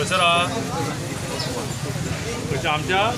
Sir आमच्या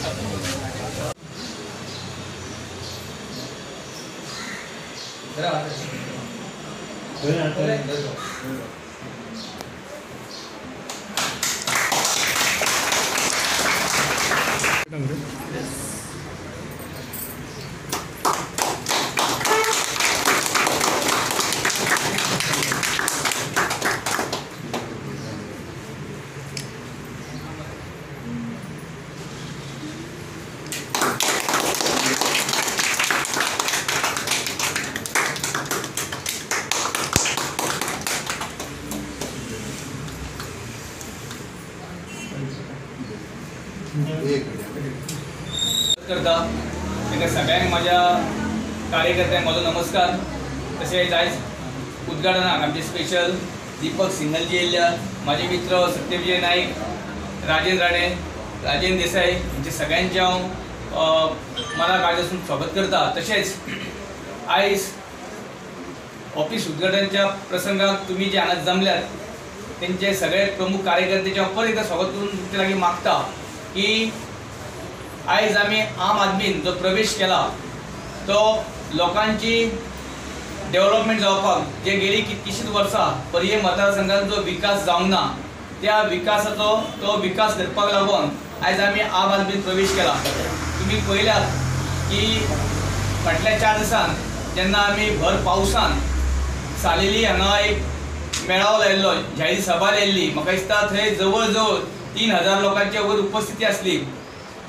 करता तेका सगळ्यांक माझ्या कार्यकर्त्यांक माझो नमस्कार। तशेंच आयज उद्घाटनाक आमचे स्पेशल दीपक सिंगलजी येयल्या, माझे मित्र सत्यविजय नाईक, राजेंद्र राणे, राजेंद्र देसाई म्हणजे सगळ्यांचे हांव मनाक आजपासून स्वागत करता। तशेंच आयज ऑफिस उद्घाटनाच्या प्रसंगाक तुम्ही जे हांगा जमल्यात त्यांचे सगळे प्रमुख कार्यकर्त्याचे हांव परत एकदा स्वागत करून तुमचे लागीं मागता की आयज आमी आम आदमीन जो प्रवेश केला तो लोकांची डेव्हलपमेंट जावपाक जे गेली कितकीशीच वर्सां पर्ये मतदारसंघात जो विकास जावंक ना त्या विकासाचो तो विकास करपाक लागून आयज आमी आम आदमीन प्रवेश केला। तुम्ही पळयल्यात की फाटल्या 4 दिसान जेन्ना आमी भर पावसान सालेली हांगा एक मेळावो लायिल्लो, जाहीर सभा लायिल्ली, म्हाका दिसता थंय जवळ जवळ 3000 लोकांची वयर उपस्थिती आसली।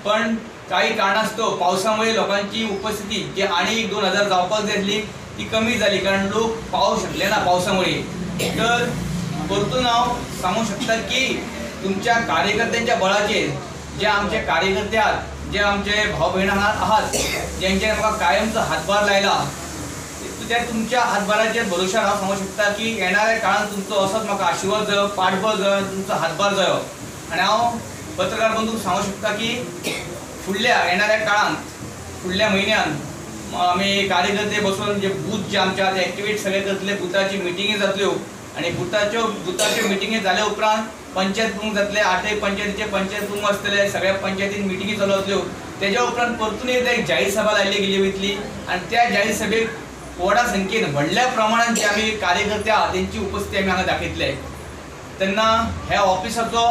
पण काही कारणास्तव पावसामुळे लोकांची उपस्थिती जी आणि 2000 जावपाक जाय आसली ती कमी झाली, कारण लोक पावू शकले ना पावसामुळे। तर परतून हांव सांगू शकता की तुमच्या कार्यकर्त्यांच्या बळाचेर जे आमचे कार्यकर्ते आहात, जे आमचे भाव भयण आहात, ज्यांचे म्हाका कायमचो हातभार लायला, त्या तुमच्या हातभाराचेर भरोशार हांव सांगू शकता की येणाऱ्या काळात तुमचो असोच म्हाका आशिर्वाद जायो, पाठबळ जायो, तुमचो हातभार जायो। आणि हांव पत्रकार बंधूक सांगू शकता की फुडल्या येणाऱ्या काळात फुडल्या म्हयन्यात आमी कार्यकर्ते बसून जे बूथ जे आमचे ते एक्टिवेट सगळे करतले, बुथाची मिटिंगी जातल्यो आणि बुथाच्यो मिटिंगी जाल्या उपरांत पंचायत प्रमुख जातले, 8 पंचायतीचे पंचायत प्रमुख आसतले, सगळ्या पंचायतीन मिटिंगी चालू जातल्यो। तेज्या उपरांत परतून एकदा एक जाहीर सभा लायली गेली वयतली आणि त्या जाहीर सभेक व्हडा संख्येन व्हडल्या प्रमाणात जे आमी कार्यकर्ते आहात त्यांची उपस्थिती आमी हांगा दाखयतले। तेन्ना ह्या ऑफिसाचो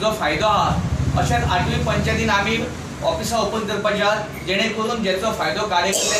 जो फायदो आहा अशाच 8वी पंचायतीन आमी ऑफिसां ओपन करपाची आहात, जेणे करून जेचो फायदो कार्यकर्ते